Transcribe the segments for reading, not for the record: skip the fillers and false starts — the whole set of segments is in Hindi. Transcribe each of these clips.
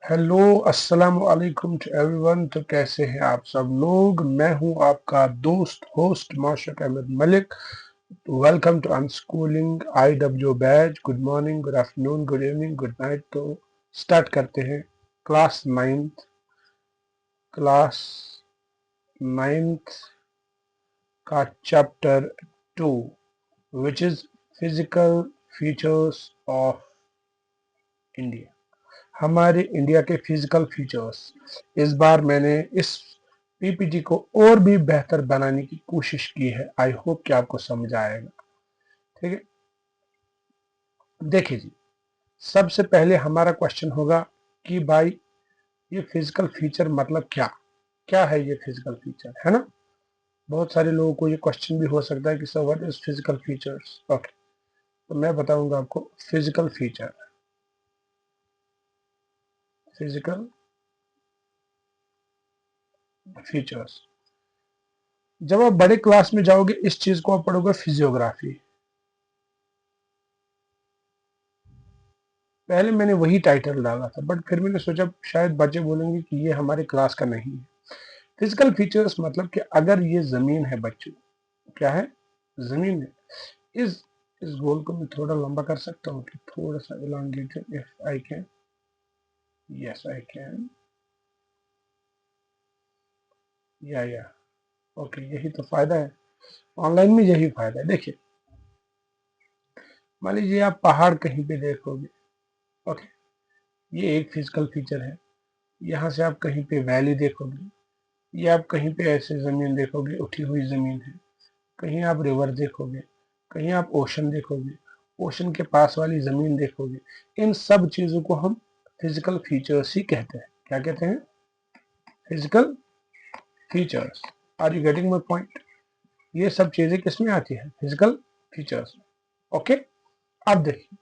हेलो, अस्सलाम वालेकुम टू एवरीवन। तो कैसे हैं आप सब लोग? मैं हूं आपका दोस्त host Maushak Ahmad Malik. Welcome to unschooling IW batch. Good morning, good afternoon, good evening, good night. तो स्टार्ट करते हैं। क्लास नाइन्थ का chapter 2 which is physical features of India. हमारे इंडिया के फिजिकल फीचर्स। इस बार मैंने इस पीपीटी को और भी बेहतर बनाने की कोशिश की है। आई होप कि आपको समझ आएगा। ठीक है, देखिए जी, सबसे पहले हमारा क्वेश्चन होगा कि भाई ये फिजिकल फीचर मतलब क्या क्या है? ये फिजिकल फीचर है ना। बहुत सारे लोगों को ये क्वेश्चन भी हो सकता है कि sir what is physical features. Okay, तो मैं बताऊंगा आपको फिजिकल फीचर्स। जब आप बड़े क्लास में जाओगे इस चीज को आप पढ़ोगे फिजियोग्राफी। पहले मैंने वही टाइटल डाला था, बट फिर मैंने सोचा शायद बच्चे बोलेंगे कि ये हमारे क्लास का नहीं है। फिजिकल फीचर्स मतलब कि अगर ये जमीन है बच्चों, क्या है? जमीन है। इस गोल को मैं थोड़ा लंबा कर सकता हूँ कि थोड़ा सा elongated, if I can. Yes I can. या ओके, यही तो फायदा है ऑनलाइन में, यही फायदा है। देखिए, मान लीजिए आप पहाड़ कहीं पे देखोगे। ओके, ये एक फिजिकल फीचर है। यहाँ से आप कहीं पे वैली देखोगे, ये आप कहीं पे ऐसे जमीन देखोगे, उठी हुई जमीन है। कहीं आप रिवर देखोगे, कहीं आप ओशन देखोगे, ओशन के पास वाली जमीन देखोगे। इन सब चीजों को हम फिजिकल फीचर्स ही कहते हैं। क्या कहते हैं? Physical features. Are you getting my point? ये सब चीजें किसमें आती है? Physical features. ओके, अब देखिए,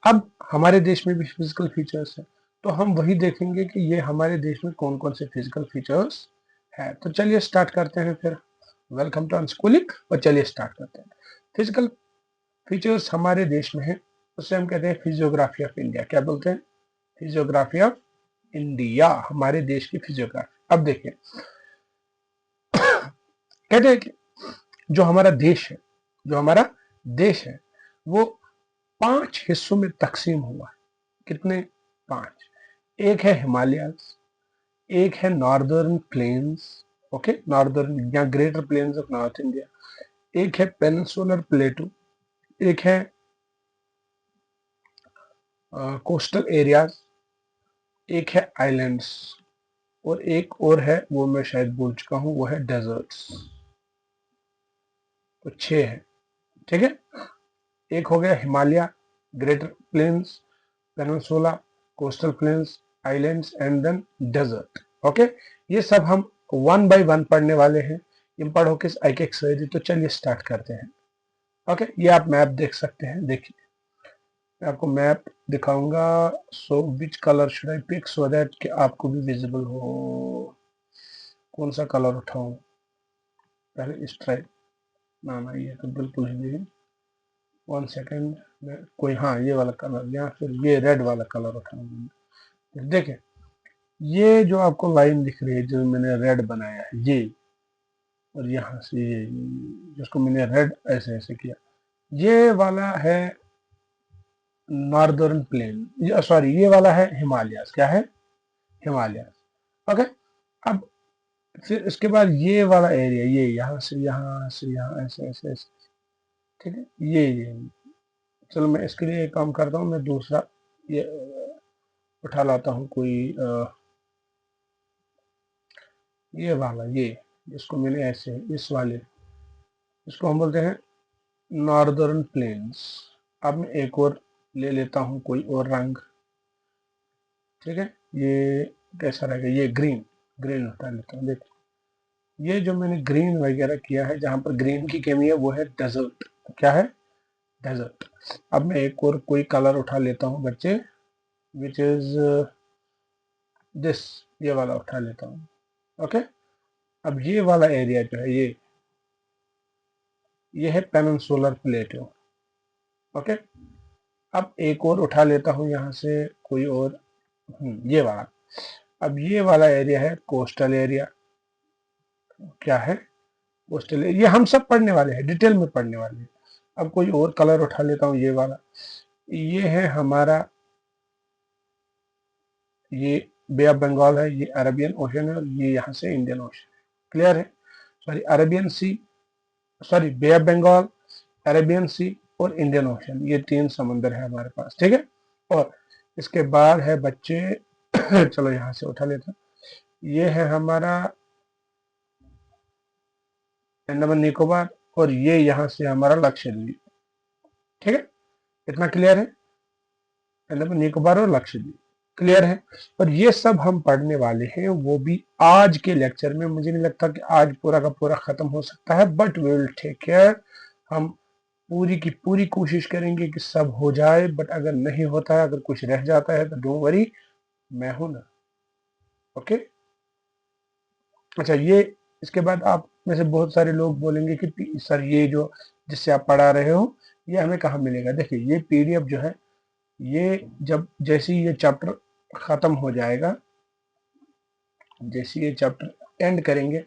अब हमारे देश में भी फिजिकल फीचर्स है, तो हम वही देखेंगे कि ये हमारे देश में कौन कौन से फिजिकल फीचर्स है। तो चलिए स्टार्ट करते हैं फिर। Welcome to unschooling. और चलिए स्टार्ट करते हैं। फिजिकल फीचर्स हमारे देश में है, उसे हम कहते हैं फिजियोग्राफी ऑफ इंडिया। क्या बोलते हैं? फिजियोग्राफी ऑफ इंडिया, हमारे देश की फिजियोग्राफी। अब देखिए, कहते हैं कि जो हमारा देश है, जो हमारा देश है वो 5 हिस्सों में तकसीम हुआ है। कितने? 5। एक है हिमालयस, एक है नॉर्दर्न प्लेन्स, ओके, नॉर्दर्न या greater plains of north India. एक है पेनिनसुलर प्लेटू, एक है कोस्टल एरियाज, एक है आइलैंड्स, और एक और है, वो मैं शायद भूल चुका हूं, वो है डेजर्ट्स। तो 6 है। ठीक है, एक हो गया Himalaya, greater plains, peninsula, coastal plains, islands and then desert. Okay, ये सब हम 1 बाय 1 पढ़ने वाले हैं। ये पढ़ो किस एक एक से। तो चलिए स्टार्ट करते हैं। ओके, ये आप मैप देख सकते हैं। देखिए, मैं आपको मैप दिखाऊंगा। So which colour should I pick so that कि आपको भी विजिबल हो। कौन सा कलर उठाऊं? पहले इस ट्राई। ना ये तो बिल्कुल ही नहीं। 1 सेकेंड, मैं कोई, हाँ, ये वाला कलर या फिर ये रेड वाला कलर उठाऊंगा। देखें, ये जो आपको लाइन दिख रही है, जो मैंने रेड बनाया है, ये, और यहाँ से ये, जिसको मैंने रेड ऐसे ऐसे किया, ये वाला है नॉर्दर्न प्लेन। सॉरी, ये वाला है हिमालयस। क्या है? हिमालयस। ओके, अब फिर इसके बाद ये वाला एरिया, ये यहाँ से यहाँ ऐसे ऐसे ऐसे। ठीक है, ये चलो मैं इसके लिए एक काम करता हूँ, मैं दूसरा ये उठा लाता हूँ कोई ये वाला, ये, इसको मैंने ऐसे, इस वाले, इसको हम बोलते हैं नॉर्दर्न प्लेन्स। अब मैं एक और ले लेता हूँ कोई और रंग। ठीक है, ये कैसा रहेगा? ये ग्रीन, ग्रीन उठा लेता हूँ। देखिए, ये जो मैंने ग्रीन वगैरह किया है, जहां पर ग्रीन की कमी है वो है डेजर्ट। क्या है? डेजर्ट। अब मैं एक और कोई कलर उठा लेता हूँ बच्चे, विच इज दिस, ये वाला उठा लेता हूँ। ओके, अब ये वाला एरिया जो है, ये है पेनिनसुलर प्लेटो। ओके, अब एक और उठा लेता हूँ यहाँ से कोई और ये वाला। अब ये वाला एरिया है कोस्टल एरिया। क्या है? Coastal area. ये हम सब पढ़ने वाले हैं, डिटेल में पढ़ने वाले हैं। अब कोई और कलर उठा लेता हूँ, ये वाला। ये है हमारा, ये बे ऑफ बंगाल है, ये अरेबियन ओशन है, और ये यहाँ से इंडियन ओशन। क्लियर है? Sorry, Arabian sea, sorry, bay of Bengal, Arabian sea और इंडियन ओशन, ये 3 समंदर है हमारे पास। ठीक है? और इसके बाद है बच्चे चलो यहाँ से उठा लेते हैं। ये है हमारा अंडमान निकोबार, और ये यहाँ से हमारा लक्षद्वीप। ठीक है? इतना क्लियर है? अंडमान निकोबार और लक्षद्वीप क्लियर है। और ये सब हम पढ़ने वाले हैं, वो भी आज के लेक्चर में। मुझे नहीं लगता कि आज पूरा का पूरा खत्म हो सकता है, but we will take care. हम पूरी की पूरी कोशिश करेंगे कि सब हो जाए, बट अगर नहीं होता है, अगर कुछ रह जाता है तो डोंट वरी, मैं हूं ना। ओके? अच्छा, ये इसके बाद आप में से बहुत सारे लोग बोलेंगे कि सर ये जो जिससे आप पढ़ा रहे हो ये हमें कहाँ मिलेगा? देखिए, ये पीडीएफ जो है, ये जब जैसे ही ये चैप्टर खत्म हो जाएगा, जैसे ये चैप्टर एंड करेंगे,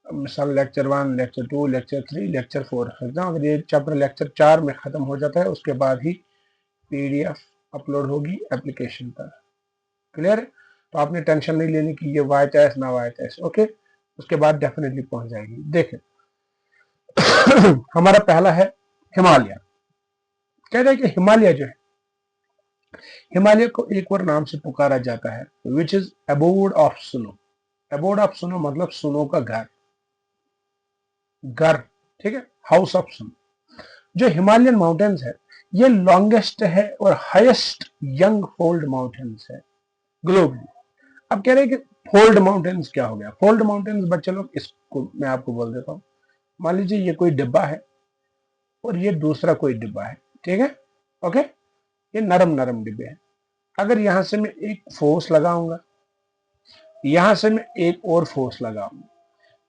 मिसाल लेक्चर 1, लेक्चर 2, लेक्चर 3, लेक्चर 4, अगर ये चैप्टर लेक्चर 4 में खत्म हो जाता है, उसके बाद ही पीडीएफ अपलोड होगी एप्लीकेशन पर। क्लियर है? तो आपने टेंशन नहीं लेनी कि ये वाई टेस्ट ना वाई टेस्ट। ओके? उसके बाद डेफिनेटली पहुंच जाएगी। देखें हमारा पहला है हिमालय। कहते हैं कि हिमालय जो है, हिमालय को एक और नाम से पुकारा जाता है, which is abode of snow. Abode of snow मतलब सुनो का घर, घर। ठीक है? House of snow. जो हिमालयन माउंटेन्स है, ये लॉन्गेस्ट है और हाईएस्ट यंग फोल्ड माउंटेन्स है ग्लोबली। अब कह रहे हैं कि फोल्ड माउंटेन्स क्या हो गया? फोल्ड माउंटेन्स बच्चे लोग, इसको मैं आपको बोल देता हूँ। मान लीजिए ये कोई डिब्बा है और ये दूसरा कोई डिब्बा है। ठीक है? ओके? ये नरम नरम डिब्बे हैं। अगर यहां से मैं एक फोर्स लगाऊंगा, यहां से मैं एक और फोर्स लगाऊंगा,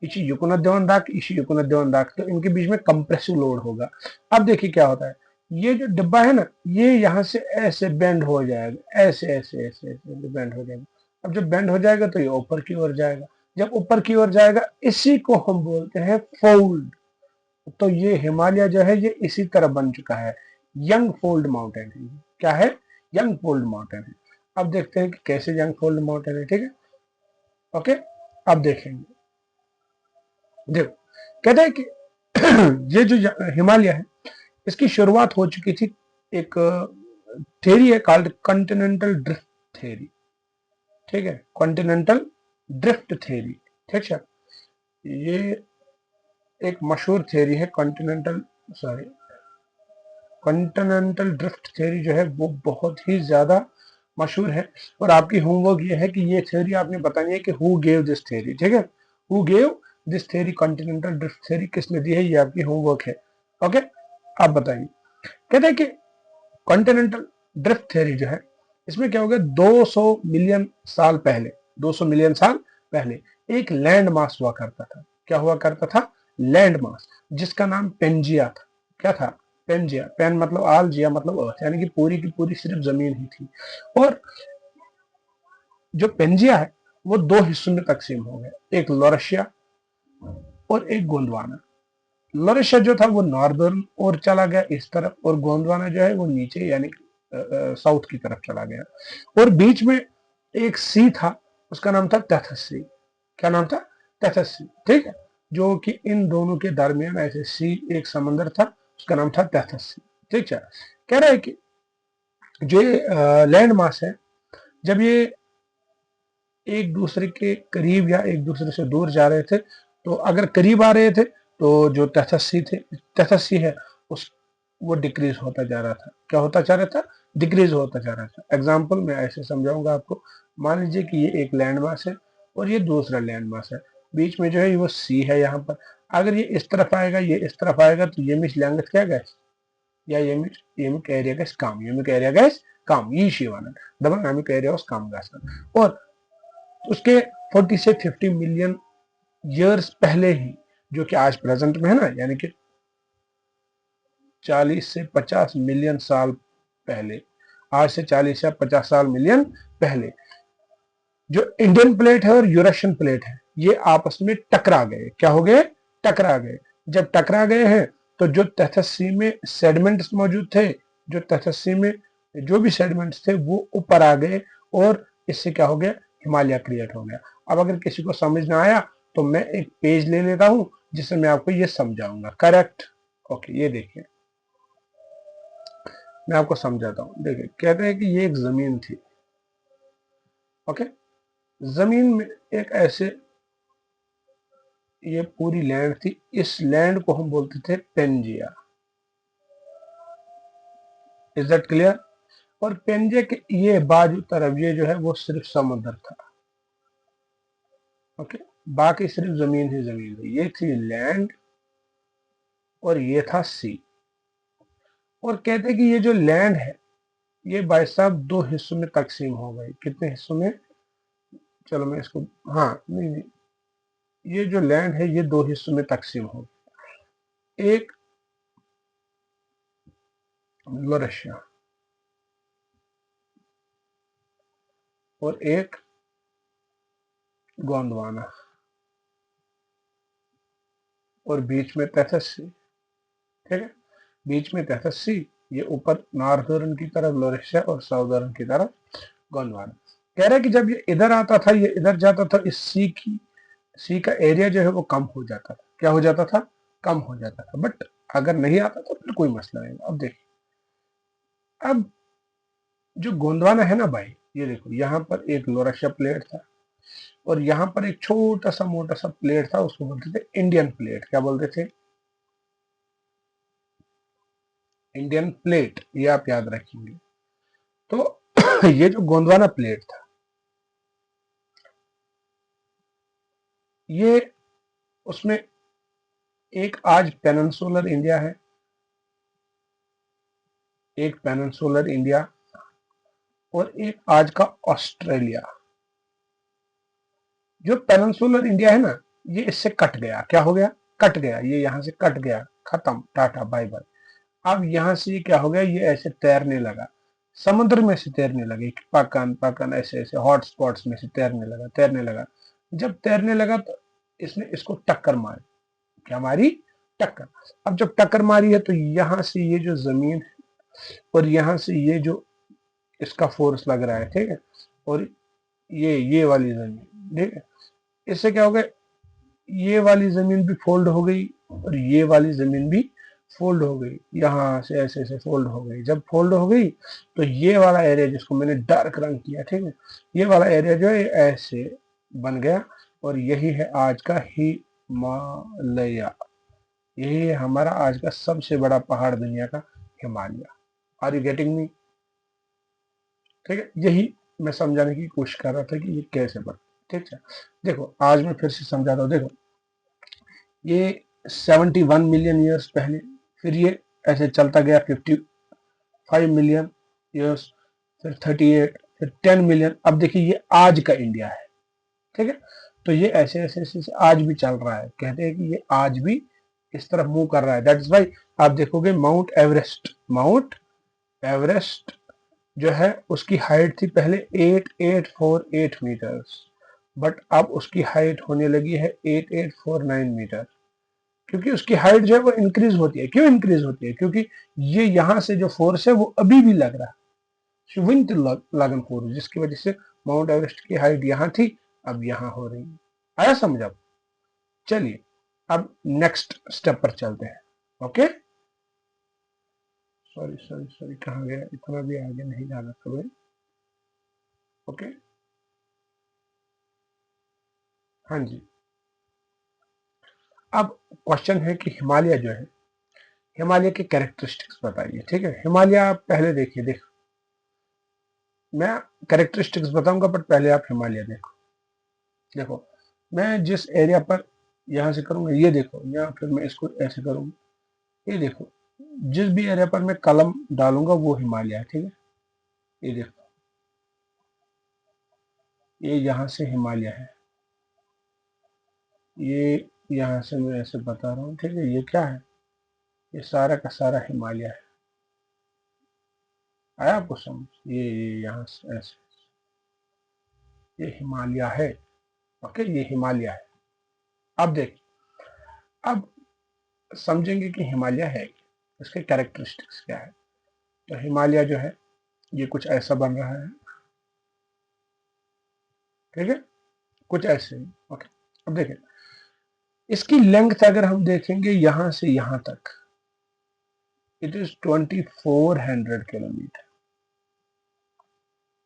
इसी युकुना देवन दाग, इसी युकुना देवन दाग, तो इनके बीच में कंप्रेसिव लोड होगा। अब देखिए क्या होता है, ये जो डिब्बा है ना, ये यहाँ से ऐसे बेंड हो जाएगा, ऐसे ऐसे ऐसे ऐसे बेंड हो जाएगा। अब जब बेंड हो जाएगा तो ये ऊपर की ओर जाएगा। जब ऊपर की ओर जाएगा, इसी को हम बोलते हैं फोल्ड। तो ये हिमालय जो है, ये इसी तरह बन चुका है, यंग फोल्ड माउंटेन है। क्या है? यंग फोल्ड माउंटेन है। अब देखते हैं कि कैसे यंग फोल्ड माउंटेन है। ठीक है? ओके? अब देखेंगे। देखो, कहते हैं कि ये जो हिमालय है, इसकी शुरुआत हो चुकी थी, एक थेरी है कॉल्ड कॉन्टिनेंटल ड्रिफ्ट थेरी। ठीक है? Continental drift theory. ठीक है? ये एक मशहूर थेरी है, continental, sorry, continental drift theory जो है वो बहुत ही ज्यादा मशहूर है। और आपकी होमवर्क ये है कि ये थ्योरी आपने बतानी है कि हु गेव दिस थ्योरी। ठीक है? Who gave this theory, continental drift theory किसने दी है, ये आपकी होमवर्क है। ओके? आप बताइए। कहते हैं कि कॉन्टिनेंटल ड्रिफ्ट थ्योरी जो है, इसमें क्या हो गया, 200 मिलियन साल पहले, 200 मिलियन साल पहले एक लैंड मास हुआ करता था। क्या हुआ करता था? लैंड मास, जिसका नाम पेंजिया था। क्या था? पेंजिया। पेन मतलब आल, जिया मतलब अर्थ, यानी कि पूरी की पूरी सिर्फ जमीन ही थी। और जो पेंजिया है, वो 2 हिस्सों में तकसीम हो गया, एक लॉरेशिया और एक गोंडवाना। लॉरेशिया जो था वो नॉर्दर्न और चला गया इस तरफ, और गोंडवाना जो है वो नीचे, यानी साउथ की तरफ चला गया। और बीच में एक सी था, उसका नाम था तैथस सी। क्या नाम था? तैथस सी। ठीक है? जो कि इन दोनों के दरमियान ऐसे सी, एक समंदर था, उसका नाम था तैथस सी। ठीक है? कह रहा है कि जो लैंड मास है, जब ये एक दूसरे के करीब या एक दूसरे से दूर जा रहे थे, तो अगर करीब आ रहे थे तो जो तथस्सी है, उस वो डिक्रीज होता जा रहा था। क्या होता जा रहा था? डिक्रीज होता जा रहा था। एग्जाम्पल मैं ऐसे समझाऊंगा आपको। मान लीजिए कि ये एक लैंड मास है और ये दूसरा लैंड मास है, बीच में जो है वो सी है यहाँ पर। अगर ये इस तरफ आएगा, ये इस तरफ आएगा, तो ये मिस लेंथ क्या गैस, या ये मिक एरिया गैस काम, ये मिक एरिया गैस काम, ये शिवाना डबल नामिक एरिया उस काम गैस। और उसके 40 से 50 मिलियन ईयर्स पहले ही, जो कि आज प्रेजेंट में है ना, यानी कि 40 से 50 मिलियन साल पहले, आज से 40 या 50 साल मिलियन पहले। जो इंडियन प्लेट है और यूरेशियन प्लेट है, ये आपस में टकरा गए। क्या हो गए? टकरा गए। जब टकरा गए हैं तो जो तहत में सेडिमेंट्स मौजूद थे, जो तहत में जो भी सेडिमेंट्स थे वो ऊपर आ गए और इससे क्या हो गया? हिमालय क्रिएट हो गया। अब अगर किसी को समझ ना आया तो मैं एक पेज ले लेता हूं जिससे मैं आपको ये समझाऊंगा। करेक्ट? ओके, ये देखिए मैं आपको समझाता हूं। देखिए कहते हैं कि ये एक जमीन थी। ओके, जमीन में एक ऐसे ये पूरी लैंड थी। इस लैंड को हम बोलते थे पेंजिया। Is that clear? और पेंजे के ये बाजू तरफ ये जो है वो सिर्फ समुद्र था। ओके, बाकी सिर्फ जमीन ही जमीन थी। ये थी लैंड और ये था सी। और कहते हैं कि ये जो लैंड है ये भाई साहब दो हिस्सों में तकसीम हो गई। कितने हिस्सों में? चलो मैं इसको, हाँ नहीं नहीं, ये जो लैंड है ये दो हिस्सों में तकसीम हो गई। एक रशिया और एक गोंडवाना, और बीच में तहत। ठीक है, बीच में तहत। ये ऊपर नॉर्थर्न की तरफ लोरेशिया और साउदर्न की तरफ गोंडवाना। कह रहा है कि जब ये इधर आता था, ये इधर जाता था, इस सी का एरिया जो है वो कम हो जाता था। क्या हो जाता था? कम हो जाता था। बट अगर नहीं आता तो फिर कोई मसला नहीं। अब देखिए, अब जो गोंडवाना है ना भाई, ये देखो यहाँ पर एक लोरेशिया प्लेट था और यहाँ पर एक छोटा सा मोटा सा प्लेट था, उसको बोलते थे इंडियन प्लेट। क्या बोलते थे? Indian plate. ये आप याद रखेंगे। तो ये जो गोंडवाना प्लेट था, ये उसमें एक आज पेनिनसुलर इंडिया है, एक पेनिनसुलर इंडिया और एक आज का ऑस्ट्रेलिया। जो पेनिनसुलर इंडिया है ना, ये इससे कट गया। क्या हो गया? कट गया। ये यहां से कट गया, खत्म, टाटा बाय बाय। अब यहां से ये क्या हो गया? ये ऐसे तैरने लगा, समुद्र में से तैरने लगे, पाकन पाकन ऐसे ऐसे हॉट स्पॉट्स में से तैरने लगा, तैरने लगा। जब तैरने लगा तो इसने इसको टक्कर मारी। क्या मारी? टक्कर। अब जब टक्कर मारी है तो यहां से ये जो जमीन है और यहां से ये जो इसका फोर्स लग रहा है, ठीक है, और ये वाली जमीन, ठीक है, इससे क्या हो गया? ये वाली जमीन भी फोल्ड हो गई और ये वाली जमीन भी फोल्ड हो गई। यहां से ऐसे ऐसे फोल्ड हो गई। जब फोल्ड हो गई तो ये वाला एरिया जिसको मैंने डार्क रंग किया, ठीक है, ये वाला एरिया जो है ऐसे बन गया और यही है आज का हिमालय। यही है हमारा आज का सबसे बड़ा पहाड़ दुनिया का, Himalaya. Are you getting me? ठीक है, यही मैं समझाने की कोशिश कर रहा था कि ये कैसे बना। ठीक है, देखो आज मैं फिर से समझाता हूँ। देखो ये 71 मिलियन ईयर्स पहले, फिर ये ऐसे चलता गया 55 मिलियन ईयर्स, फिर 38, फिर 10 मिलियन। अब देखिए ये आज का इंडिया है। ठीक है, तो ये ऐसे ऐसे ऐसे ऐसे आज भी चल रहा है। कहते हैं कि ये आज भी इस तरफ मूव कर रहा है। दैट इज वाई आप देखोगे माउंट एवरेस्ट जो है उसकी हाइट थी पहले 8848 मीटर्स, बट अब उसकी हाइट होने लगी है 8849 मीटर। क्योंकि उसकी हाइट जो है वो इंक्रीज होती है। क्यों इंक्रीज होती है? क्योंकि ये यहां से जो फोर्स है वो अभी भी लग रहा है, विंड लगन फोर्स, जिसकी वजह से माउंट एवरेस्ट की हाइट यहां थी, अब यहां हो रही है। आया समझ? अब चलिए अब नेक्स्ट स्टेप पर चलते हैं। ओके, सॉरी सॉरी सॉरी, कहाँ गया? इतना भी आगे नहीं जाना कभी। ओके, हाँ जी। अब क्वेश्चन है कि हिमालय जो है, हिमालय के कैरेक्टरिस्टिक्स बताइए। ठीक है, हिमालय आप पहले देखिए। देखो मैं कैरेक्टरिस्टिक्स बताऊंगा बट पहले आप हिमालय देखो। देखो मैं जिस एरिया पर यहां से करूंगा, ये देखो, या फिर मैं इसको ऐसे करूंगा, ये देखो, जिस भी एरिया पर मैं कलम डालूंगा वो हिमालय है। ठीक है, ये देखो, ये यहाँ से हिमालय है, ये यहाँ से मैं ऐसे बता रहा हूँ। ठीक है, ये क्या है? ये सारा का सारा हिमालय है। आया आपको समझ? ये यहाँ से ऐसे, ये हिमालय है। ओके, ये हिमालय है। अब देखिए, अब समझेंगे कि हिमालय है क्या, इसके कैरेक्टरिस्टिक्स क्या है। तो हिमालय जो है ये कुछ ऐसा बन रहा है, ठीक है, कुछ ऐसे ही। ओके, अब देखिए इसकी लेंथ अगर हम देखेंगे यहां से यहां तक, इट इज 2400 किलोमीटर।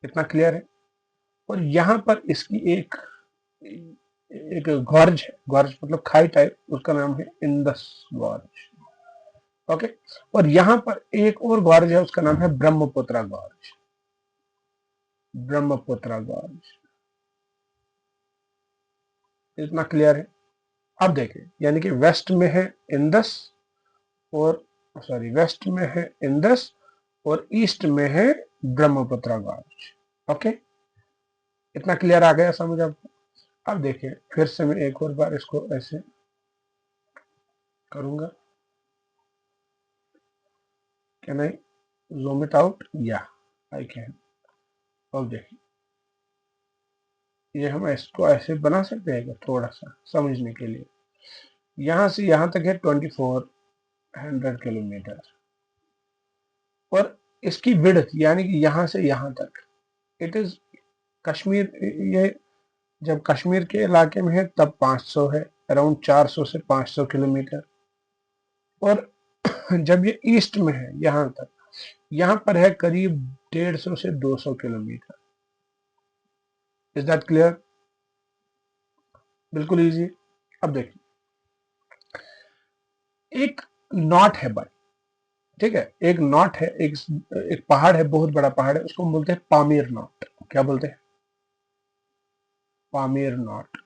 इतना क्लियर है? और यहां पर इसकी एक एक गॉर्ज है, गॉर्ज मतलब खाई टाइप, उसका नाम है इंदस गॉर्ज। ओके, और यहां पर एक और गॉर्ज है, उसका नाम है ब्रह्मपुत्रा गॉर्ज। ब्रह्मपुत्रा गॉर्ज, इतना क्लियर है? अब देखिए, यानी कि वेस्ट में है इंदस, और सॉरी वेस्ट में है इंदस और ईस्ट में है ब्रह्मपुत्रा गॉर्ज। ओके, इतना क्लियर आ गया समझ आपको? अब देखिए फिर से मैं एक और बार इसको ऐसे करूंगा। Can I zoom it out? या आई कैन। अब देखिए, ये हम इसको ऐसे बना सकते हैं थोड़ा सा समझने के लिए। यहां से यहां तक है 2400 किलोमीटर, और इसकी विड्थ यानी कि यहां से यहां तक, इट इज कश्मीर, ये जब कश्मीर के इलाके में है तब 500 है, अराउंड 400 से 500 किलोमीटर। और जब ये ईस्ट में है यहां तक, यहां पर है करीब 150 से 200 किलोमीटर। Is that clear? बिल्कुल इजी। अब देखिए, एक नॉट है भाई, ठीक है, एक नॉट है, एक पहाड़ है, बहुत बड़ा पहाड़ है, उसको हम बोलते हैं पामीर नॉट। क्या बोलते हैं? पामीर नॉट।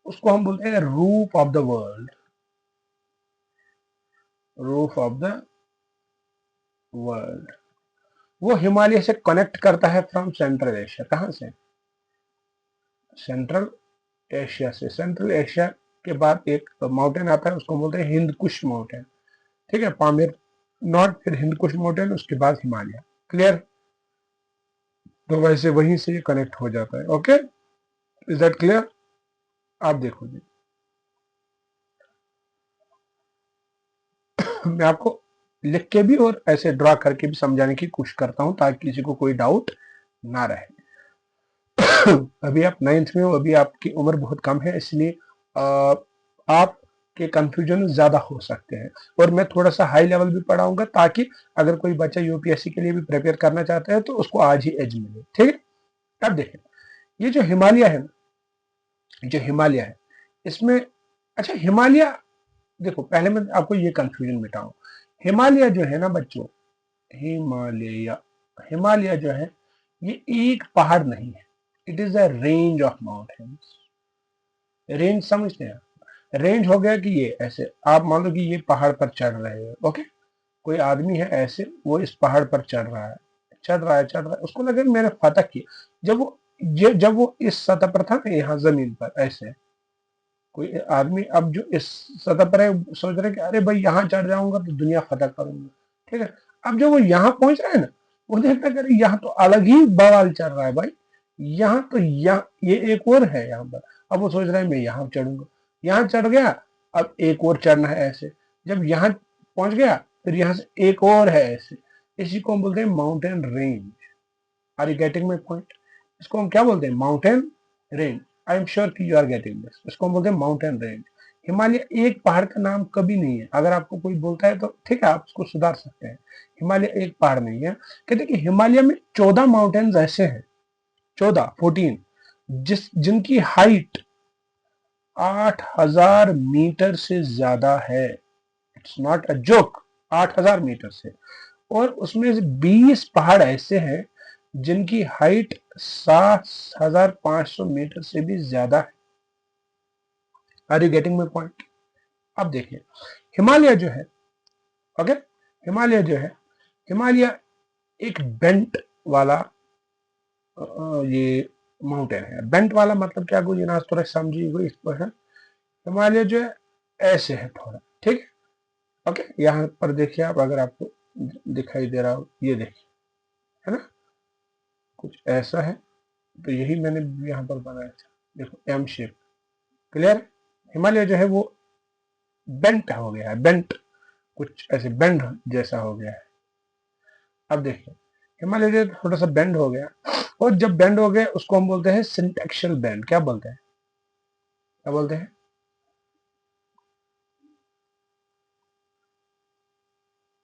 उसको हम बोलते हैं roof of the world. Roof of the world. वो हिमालय से कनेक्ट करता है फ्रॉम सेंट्रल एशिया। कहां से? सेंट्रल एशिया से। सेंट्रल एशिया के बाद एक माउंटेन आता है, उसको बोलते हैं हिंद कुश माउंटेन। ठीक है, पामीर नॉट, फिर हिंद कुश माउंटेन, उसके बाद हिमालय। क्लियर? तो वैसे वहीं से ये कनेक्ट हो जाता है। Okay, is that clear? आप देखो जी, मैं आपको लिख के भी और ऐसे ड्रा करके भी समझाने की कोशिश करता हूं ताकि किसी को कोई डाउट ना रहे। अभी आप 9th में हो, अभी आपकी उम्र बहुत कम है, इसलिए आपके कंफ्यूजन ज्यादा हो सकते हैं, और मैं थोड़ा सा हाई लेवल भी पढ़ाऊंगा ताकि अगर कोई बच्चा यूपीएससी के लिए भी प्रिपेयर करना चाहता है तो उसको आज ही एज मिले। ठीक है, अब देखें, ये जो हिमालय है ना, जो हिमालय है इसमें, अच्छा हिमालय, देखो पहले मैं आपको ये कंफ्यूजन मिटाऊं। हिमालय जो है ना बच्चों, हिमालय, हिमालय जो है ये एक पहाड़ नहीं है, it is a range of mountains. Range समझते हैं? रेंज हो गया कि ये ऐसे, आप मान लो कि ये पहाड़ पर चढ़ रहे हो। ओके, कोई आदमी है ऐसे, वो इस पहाड़ पर चढ़ रहा है, चढ़ रहा है, चढ़ रहा है, उसको लगे मैंने फतह किया। जब वो इस सतह पर था ना, यहाँ जमीन पर ऐसे, कोई आदमी अब जो इस सतह पर है सोच रहे कि अरे भाई यहाँ चढ़ जाऊंगा तो दुनिया फतह करूंगा। ठीक है, अब जब वो यहाँ पहुंच रहा है ना, वो देखता है कि यहाँ तो अलग ही बवाल चल रहा है भाई, यहाँ तो यहाँ ये एक और है यहाँ पर। अब वो सोच रहा है मैं यहाँ चढ़ूंगा, यहाँ चढ़ गया, अब एक और चढ़ना है ऐसे, जब यहाँ पहुंच गया फिर यहाँ से एक और है ऐसे। इसी को हम बोलते हैं mountain range. Are you getting my point? इसको हम क्या बोलते हैं? Mountain range. I am sure कि यू आर गेटिंग दिस। इसको हम बोलते हैं माउंटेन रेंज। हिमालय एक पहाड़ का नाम कभी नहीं है। अगर आपको कोई बोलता है तो ठीक है, आप उसको सुधार सकते हैं। हिमालय एक पहाड़ नहीं है। कहते कि हिमालय में 14 माउंटेन्स ऐसे हैं, 14 जिनकी हाइट 8000 मीटर से ज्यादा है। It's not a joke, 8000 metre से। और उसमें से 20 पहाड़ ऐसे हैं जिनकी हाइट 7500 मीटर से भी ज्यादा है। Are you getting my point? अब देखिए, हिमालय जो है, ओके, हिमालय जो है, हिमालय एक बेंट वाला ये माउंटेन है। बेंट वाला मतलब क्या, कोई ना थोड़ा समझिए इस पर। हिमालय जो है ऐसे है थोड़ा, ठीक है। ओके, यहाँ पर देखिए आप, अगर आपको दिखाई दे रहा हो, ये देखिए, है ना, कुछ ऐसा है। तो यही मैंने यहाँ पर बनाया था, देखो एम शेप, क्लियर। हिमालय जो है वो बेंट हो गया है, बेंट, कुछ ऐसे बेंड जैसा हो गया है। अब देखिए हिमालय जो थोड़ा सा बेंड हो गया, और जब बेंड हो गया उसको हम बोलते हैं सिंटेक्शल बेंड। क्या बोलते हैं, क्या बोलते हैं?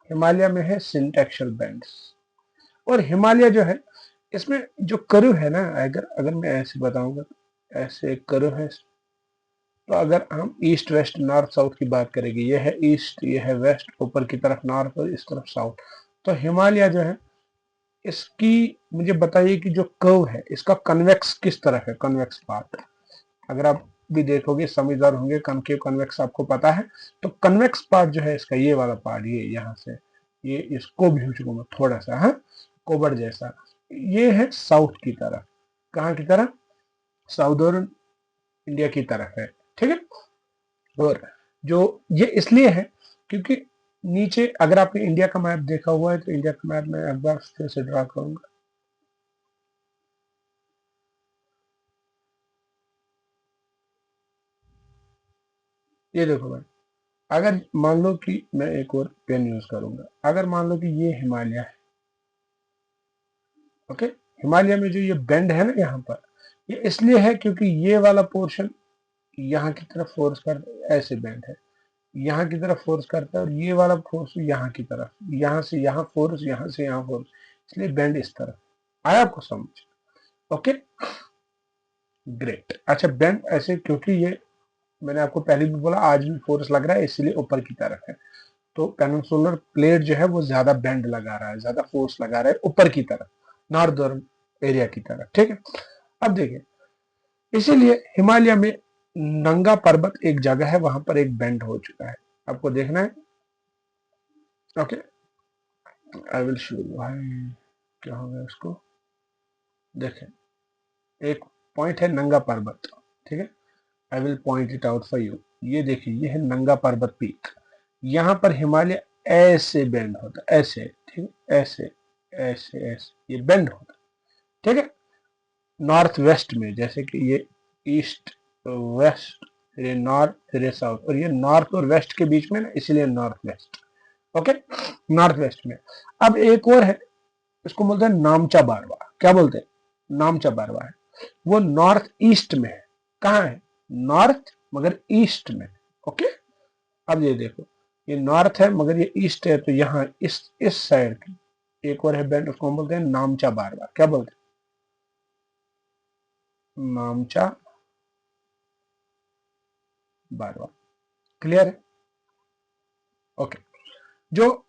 हिमालय में है सिंटेक्शल बेंड्स। और हिमालय जो है इसमें जो कर्व है ना, अगर अगर मैं ऐसे बताऊंगा, ऐसे कर्व है, तो अगर हम ईस्ट वेस्ट नॉर्थ साउथ की बात करेंगे, ये है ईस्ट, ये है वेस्ट, ऊपर की तरफ नॉर्थ और इस तरफ साउथ, तो हिमालय जो है इसकी मुझे बताइए कि जो कर्व है इसका कन्वेक्स किस तरफ है, कन्वेक्स पार्ट। अगर आप भी देखोगे समझदार होंगे, कनकेव कन्वेक्स आपको पता है, तो कन्वेक्स पार्ट जो है इसका ये वाला पार्ट, ये यहाँ से ये इसको भी मैं थोड़ा सा, हाँ, कोबर जैसा, ये है साउथ की तरफ। कहाँ की तरफ? साउदर्न इंडिया की तरफ है, ठीक है। और जो ये इसलिए है क्योंकि नीचे अगर आपने इंडिया का मैप देखा हुआ है, तो इंडिया का मैप मैं एक बार फिर से ड्रा करूंगा। ये देखो भाई, अगर मान लो कि मैं एक और पेन यूज करूंगा, अगर मान लो कि ये हिमालय है, ओके, हिमालय में जो ये बेंड है ना यहाँ पर, ये इसलिए है क्योंकि ये वाला पोर्शन यहाँ की तरफ फोर्स कर, ऐसे बेंड है, यहाँ की तरफ फोर्स करता है, और ये वाला फोर्स यहाँ की तरफ, यहाँ से यहाँ फोर्स, यहाँ से यहाँ फोर्स, इसलिए बेंड इस तरफ। आया आपको समझ? Okay, great. अच्छा, बेंड ऐसे क्योंकि ये मैंने आपको पहले भी बोला, आज भी फोर्स लग रहा है इसलिए ऊपर की तरफ है, तो पेनिनसुलर प्लेट जो है वो ज्यादा बेंड लगा रहा है, ज्यादा फोर्स लगा रहा है ऊपर की तरफ, नॉर्दर्न एरिया की तरफ, ठीक है। अब देखिए, इसीलिए हिमालय में नंगा पर्वत एक जगह है, वहां पर एक बेंड हो चुका है, आपको देखना है। Okay, I will show you. क्या हो गया इसको, देखें, एक पॉइंट है नंगा पर्वत, ठीक है, I will point it out for you. ये देखिए, ये है नंगा पर्वत पीक, यहाँ पर हिमालय ऐसे बेंड होता है, ऐसे, ठीक है, ऐसे ऐसे ऐसे ये बेंड होता है, ठीक है, नॉर्थ वेस्ट में, जैसे कि ये ईस्ट वेस्ट, फिर ये नॉर्थ, फिर ये साउथ, और ये नॉर्थ और वेस्ट के बीच में ना, इसीलिए north west. Okay, north west में। अब एक और है, इसको बोलते हैं नामचा बारवा। क्या बोलते हैं? नामचा बारवा है, वो नॉर्थ ईस्ट में है। कहाँ है? नॉर्थ मगर ईस्ट में। ओके, अब ये देखो, ये नॉर्थ है मगर ये ईस्ट है, तो यहाँ इस साइड की एक और है बेंड, उसको हम बोलते हैं नामचा बारवा। क्या बोलते हैं? नामचा बारवा। क्लियर है? ओके, जो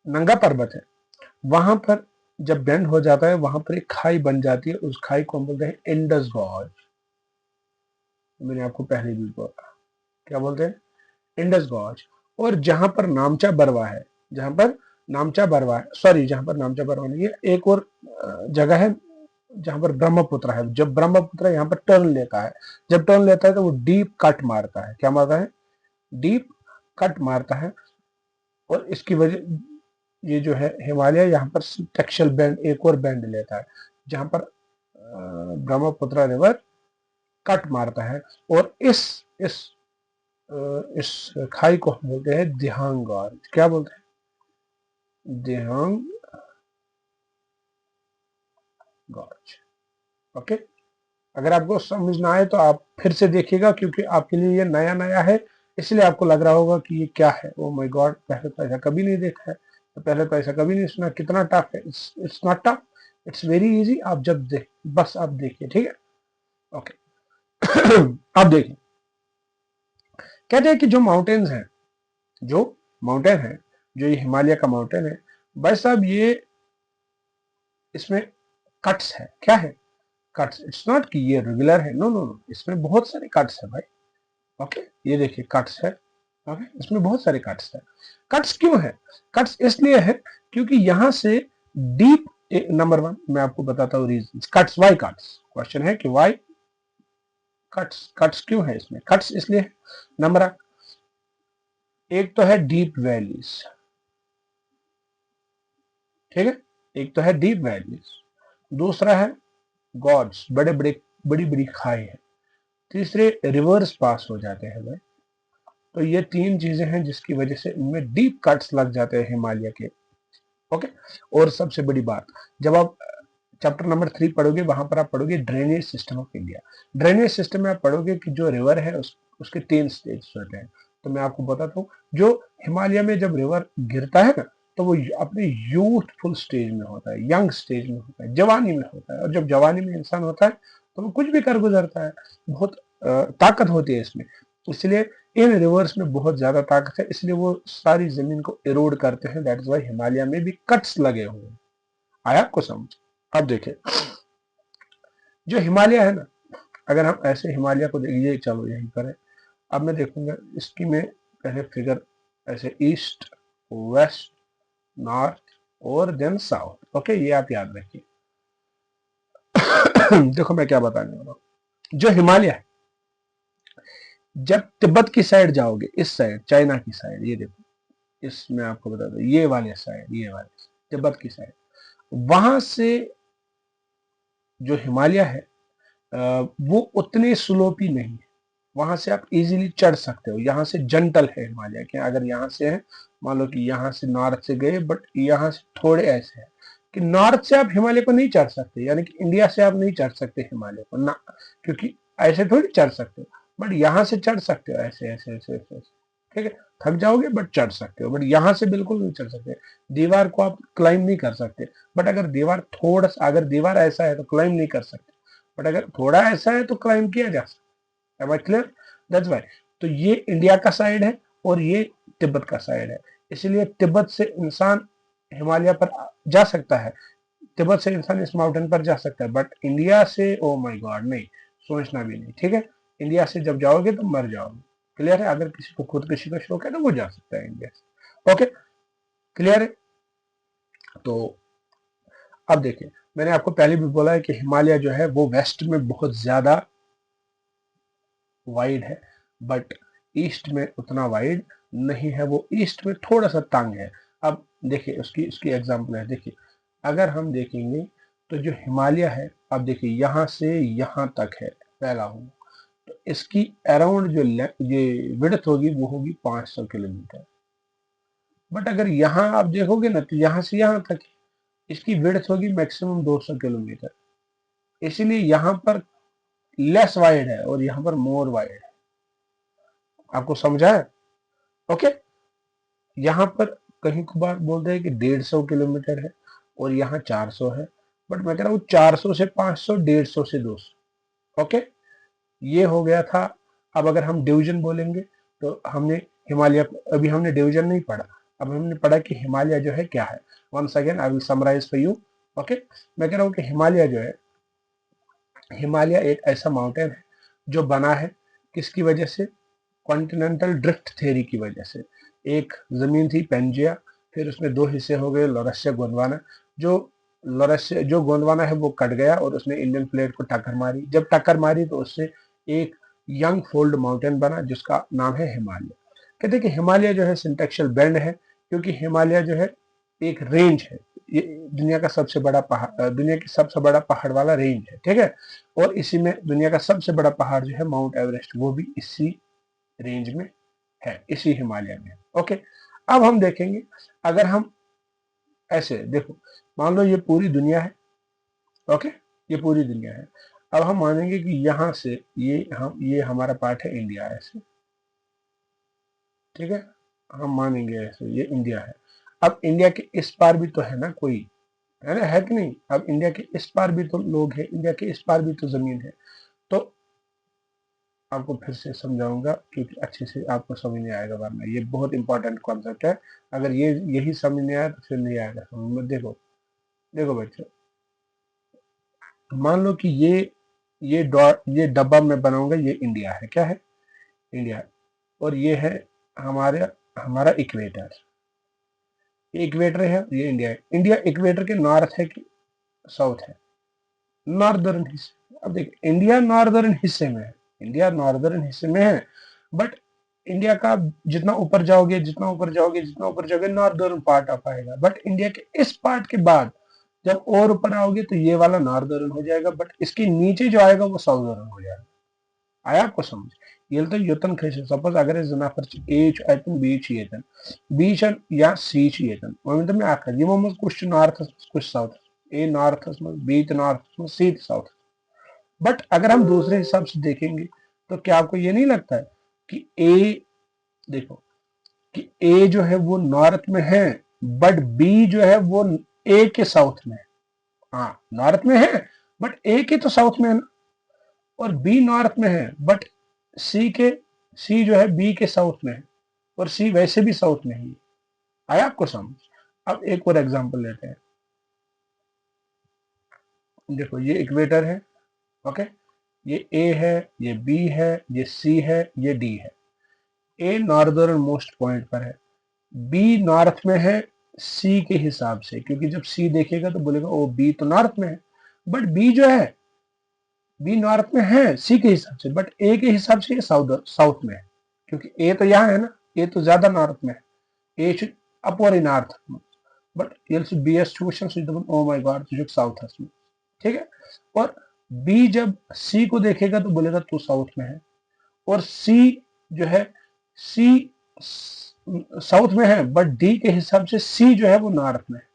नंगा पर्वत है वहां पर जब बेंड हो जाता है, वहां पर एक खाई बन जाती है, उस खाई को हम बोलते हैं इंडस गॉर्ज। मैंने आपको पहले भी बोला, क्या बोलते हैं? Indus gorge. और जहां पर नामचा बरवा है, जहां पर नामचा बरवा है, सॉरी, जहां पर नामचा बरवा नहीं है, एक और जगह है जहां पर ब्रह्मपुत्र है। जब ब्रह्मपुत्र यहाँ पर टर्न लेता है, जब टर्न लेता है तो वो डीप कट मारता है। क्या मारता है? डीप कट मारता है। और इसकी वजह, ये जो है हिमालय, यहाँ पर टेक्सचल बैंड, एक और बैंड लेता है, जहां पर ब्रह्मपुत्र रिवर कट मारता है। और इस इस खाई को हम बोलते हैं दिहांग गॉर्ज। क्या बोलते हैं? दिहांग गॉर्ज। ओके, अगर आपको समझ ना आए तो आप फिर से देखिएगा, क्योंकि आपके लिए ये नया नया है, इसलिए आपको लग रहा होगा कि ये क्या है। ओ माय गॉड, पहले तो ऐसा कभी नहीं देखा है, तो पहले तो ऐसा कभी नहीं सुना। कितना टफ है? It's not tough, it's very easy. आप जब देख, बस आप देखिए, ठीक है। ओके, अब देखिए, कहते हैं कि जो माउंटेन्स हैं, जो माउंटेन है, जो ये हिमालय का माउंटेन है, भाई साहब, ये इसमें कट्स है। क्या है? कट्स। इट्स नॉट कि ये रेगुलर है, नो नो नो, इसमें बहुत सारे कट्स है भाई। ओके, ये देखिए कट्स है। ओके, इसमें बहुत सारे कट्स है। कट्स क्यों है? कट्स इसलिए है क्योंकि यहां से डीप, नंबर वन मैं आपको बताता हूँ reason. Cuts, why cuts? Question है कि वाई कट्स, कट्स क्यों है इसमें? कट्स इसलिए है, नंबर एक तो है डीप वैलीज, ठीक है, एक तो है डीप वैलीज, दूसरा है गॉड्स, बड़े बड़े बड़ी बड़ी खाई है, तीसरे रिवर्स पास हो जाते हैं भाई। तो ये तीन चीजें हैं जिसकी वजह से इनमें डीप कट्स लग जाते हैं हिमालय के। ओके। और सबसे बड़ी बात, जब आप चैप्टर नंबर 3 पढ़ोगे वहां पर आप पढ़ोगे drainage system of India. Drainage system में आप पढ़ोगे कि जो रिवर है उसके 3 स्टेज होते हैं। तो मैं आपको बताता हूँ, जो हिमालय में जब रिवर गिरता है ना, तो वो अपने यूथफुल स्टेज में होता है, यंग स्टेज में होता है, जवानी में होता है। और जब जवानी में इंसान होता है तो वो कुछ भी कर गुजरता है, बहुत ताकत होती है इसमें। इसलिए इन रिवर्स में बहुत ज्यादा ताकत है, इसलिए वो सारी जमीन को इरोड करते हैं। दैट इज वाई हिमालय में भी कट्स लगे हुए हैं। आया आपको समझ? अब देखिए, जो हिमालय है ना, अगर हम ऐसे हिमालय को देखिए, चलो यहीं पर है। अब मैं देखूंगा इसकी, मैं पहले फिगर ऐसे ईस्ट, वेस्ट, नॉर्थ और देन साउथ। ओके, ये आप याद रखिए। देखो मैं क्या बताने वाला हूं। जो हिमालय है, जब तिब्बत की साइड जाओगे, इस साइड चाइना की साइड, ये देखो, इसमें आपको बता दो, ये वाले साइड, ये वाले तिब्बत की साइड, वहां से जो हिमालय है वो उतने स्लोपी नहीं है। वहां से आप इजीली चढ़ सकते हो। यहाँ से जंटल है हिमालय के। अगर यहाँ से है, मान लो कि यहाँ से नॉर्थ से गए, बट यहाँ से थोड़े ऐसे है कि नॉर्थ से आप हिमालय को नहीं चढ़ सकते, यानी कि इंडिया से आप नहीं चढ़ सकते हिमालय को ना, क्योंकि ऐसे थोड़ी चढ़ सकते हो। बट यहाँ से चढ़ सकते हो, ऐसे ऐसे ऐसे ऐसे ऐसे। ठीक है, थक जाओगे बट चढ़ सकते हो, बट यहाँ से बिल्कुल नहीं चढ़ सकते। दीवार को आप क्लाइम नहीं कर सकते, बट अगर दीवार थोड़ा सा, अगर दीवार ऐसा है तो क्लाइम नहीं कर सकते, बट अगर थोड़ा ऐसा है तो क्लाइम किया जा सकता है। Am I clear? That's why। तो ये इंडिया का साइड है और ये तिब्बत का साइड है। इसलिए तिब्बत से इंसान हिमालय पर जा सकता है, तिब्बत से इंसान इस माउंटेन पर जा सकता है, बट इंडिया से, ओ माय गॉड, नहीं, सोचना भी नहीं। ठीक है, इंडिया से जब जाओगे तो मर जाओगे। क्लियर है? अगर किसी को खुदकुशी का शौक है तो वो जा सकता है इंडिया से। ओके, क्लियर है? तो अब देखिए, मैंने आपको पहले भी बोला है कि हिमालय जो है वो वेस्ट में बहुत ज्यादा वाइड है, बट ईस्ट में उतना वाइड नहीं है। वो ईस्ट में थोड़ा सा तंग है। अब देखिए, उसकी उसकी एग्जांपल है। देखिए, अगर हम देखेंगे तो जो हिमालय है, अब देखिए यहाँ से यहाँ तक है फैला हुआ, तो इसकी अराउंड जो ये विड्थ होगी वो होगी 500 किलोमीटर। बट अगर यहाँ आप देखोगे ना, तो यहाँ से यहाँ तक इसकी विड्थ होगी मैक्सिमम 200 किलोमीटर। इसीलिए यहाँ पर लेस वाइड है और यहाँ पर मोर वाइड है। आपको समझा है? ओके। यहाँ पर कहीं कभार बोलते हैं कि 150 किलोमीटर है और यहाँ 400 है, बट मैं कह रहा हूँ 400 से 500, 150 से 200। ओके, ये हो गया था। अब अगर हम डिवीजन बोलेंगे तो हमने हिमालय, अभी हमने डिवीजन नहीं पढ़ा, अब हमने पढ़ा कि हिमालय जो है क्या है। Once again I will summarise for you. Okay, मैं कह रहा हूँ कि हिमालय जो है, हिमालय एक ऐसा माउंटेन है जो बना है किसकी वजह से? कॉन्टिनेंटल ड्रिफ्ट थ्योरी की वजह से। एक जमीन थी पेंजिया, फिर उसमें दो हिस्से हो गए, लोरेशिया गोंडवाना। जो लोरेशिया, जो गोंडवाना है वो कट गया और उसने इंडियन प्लेट को टक्कर मारी। जब टक्कर मारी तो उससे एक यंग फोल्ड माउंटेन बना जिसका नाम है हिमालय। कहते हैं कि हिमालय जो है सिंटेक्चुअल बैंड है, क्योंकि हिमालय जो है एक रेंज है। ये दुनिया का सबसे बड़ा पहाड़, दुनिया की सबसे बड़ा पहाड़ वाला रेंज है। ठीक है, और इसी में दुनिया का सबसे बड़ा पहाड़ जो है माउंट एवरेस्ट, वो भी इसी रेंज में है, इसी हिमालय में। ओके, अब हम देखेंगे, अगर हम ऐसे देखो, मान लो ये पूरी दुनिया है। ओके, ये पूरी दुनिया है। अब हम मानेंगे कि यहां से ये हमारा पार्ट है इंडिया, ऐसे। ठीक है, हम मानेंगे ऐसे ये इंडिया है। अब इंडिया के इस पार भी तो है ना कोई, है ना, है कि नहीं? अब इंडिया के इस पार भी तो लोग हैं, इंडिया के इस पार भी तो जमीन है। तो आपको फिर से समझाऊंगा क्योंकि अच्छे से आपको समझ नहीं आएगा, वरना ये बहुत इंपॉर्टेंट कॉन्सेप्ट है। अगर यही समझ नहीं आया तो फिर नहीं आएगा समझ में। देखो, देखो बच्चों, मान लो कि ये डॉट, ये डब्बा मैं बनाऊंगा, ये इंडिया है। क्या है? इंडिया। और ये है हमारे हमारा इक्वेटर। ये इक्वेटर है, ये इंडिया है। इंडिया इक्वेटर के नॉर्थ है कि साउथ है? नॉर्दर्न हिस्से। अब देखिए, इंडिया नॉर्दर्न हिस्से में है, इंडिया नॉर्दर्न हिस्से में है, बट इंडिया का जितना ऊपर जाओगे, जितना ऊपर जाओगे, जितना ऊपर जाओगे, नॉर्दर्न पार्ट आ पाएगा। बट इंडिया के इस पार्ट के बाद जब और ऊपर आओगे तो ये वाला नॉर्दर्न हो जाएगा, बट इसके नीचे जो आएगा वो साउदर्न हो जाएगा। आया आपको समझ? Yılda yutan kışı. Suppose अगर इस नफर A छ अतन B छ यतन B छ या C छ यतन वमन तम आखर यमो मज कुछ नॉर्थ कुछ साउथ A नॉर्थ में B तो नॉर्थ में C तो साउथ। बट अगर हम दूसरे हिसाब से देखेंगे तो क्या आपको ये नहीं लगता है कि A, देखो कि A जो है वो नॉर्थ में है बट B जो है वो A के साउथ में है। हाँ नॉर्थ में है बट A के तो साउथ में है ना, और B नॉर्थ में है बट C जो है B के साउथ में है, और C वैसे भी साउथ में ही। आया आपको समझ? अब एक और एग्जांपल लेते हैं। देखो ये इक्वेटर है, ओके, ये A है, ये B है, ये C है, ये D है। A नॉर्दर्न मोस्ट पॉइंट पर है, B नॉर्थ में है C के हिसाब से, क्योंकि जब C देखेगा तो बोलेगा ओ B तो नॉर्थ में है, बट B जो है B नॉर्थ में है C के हिसाब से, बट A के हिसाब से ये साउथ में है, क्योंकि A तो यहाँ है ना, A तो ज्यादा नॉर्थ में है, A upper in north, but ये B एस चूशन ओ माय गॉड तुझे साउथ है, ठीक है। और B जब C को देखेगा तो बोलेगा तू साउथ में है, और C जो है C साउथ में है बट D के हिसाब से C जो है वो नॉर्थ में है।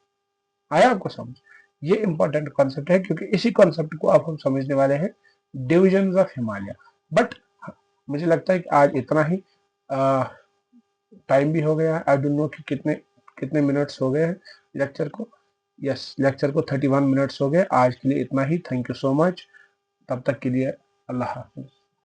आया आपको समझ? ये इंपॉर्टेंट कॉन्सेप्ट है, क्योंकि इसी कॉन्सेप्ट को आप हम समझने वाले हैं डिविजन ऑफ हिमालय। बट मुझे लगता है कि आज इतना ही, टाइम भी हो गया, आई डोंट नो कि कितने कितने मिनट्स हो गए हैं लेक्चर को। यस, लेक्चर को 31 मिनट्स हो गए। आज के लिए इतना ही। Thank you so much. तब तक के लिए अल्लाह हाफिज।